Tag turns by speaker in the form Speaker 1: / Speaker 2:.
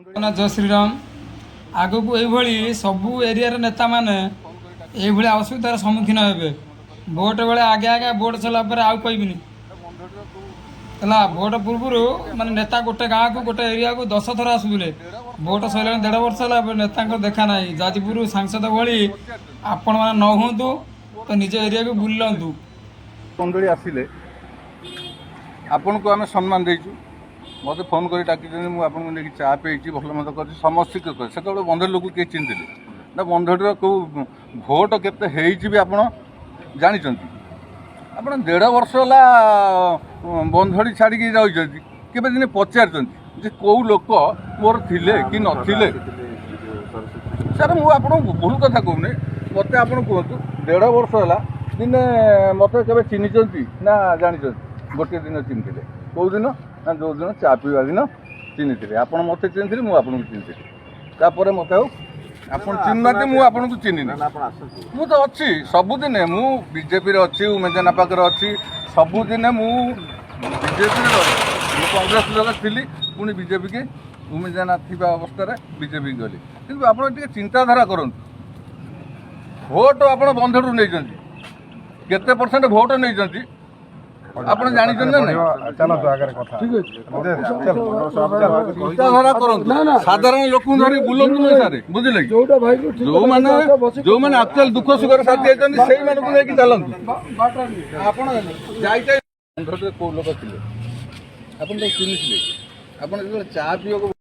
Speaker 1: जय श्रीराम आग को यही सबू एरिया नेता मैंने ये असुविधार सम्मुखीन हे भोट बेले आगे आगे भोट सरला आउ कहबिनी भोट पूर्व माने नेता गोटे गाँव को गोटे एरिया को 10 थर आसुले भोट सरला 1.5 वर्ष है नेता देखा ना जाजपुर सांसद भाई आपण मैंने न हूँ तो निज एरिया को बुलु
Speaker 2: मंडली आसिले आपण को आम सम्मान देचु मत फोन कर डाक मुझे चा पे भल मत कर समस्त से बंधर लोक किए चिन्हते ना बंधर कौ भोट के आप जानते आप 1.5 वर्ष है बंधड़ी छाड़ी जाते दिन पचार कौ लोक मोर थिले कि नथिले सर मुझे भूल कथा कहूनी मत आप कहतु 1.5 वर्ष है दिने मत के चिन्ह ना जानते गोटे दिन चिन्हते कौ दिन ना जो दिन चा पीवा दिन चिन्हते आप मत चिन्हती मुझे चिन्हती मत आप चिन्हना मुझे चिन्हनी मु तो अच्छी सबुदिन मु बीजेपी अच्छी उमेदना पाखे अच्छी सबुदिन मु बीजेपी कांग्रेस लोग थी पुणी बीजेपी के उमेदना थी अवस्था बीजेपी गली कि आप चिंताधारा करूँ भोट आप बंधु नहीं केते परसेंट भोट नहीं आप जानते चिंताधारा करूँ साधारण लोक धरी बुलूँ सारे बुझे जो मैंने आक्चुअल दुख सुखर साथी से चलतु आप कौ लोक थे आप चिन्ह आप चा पी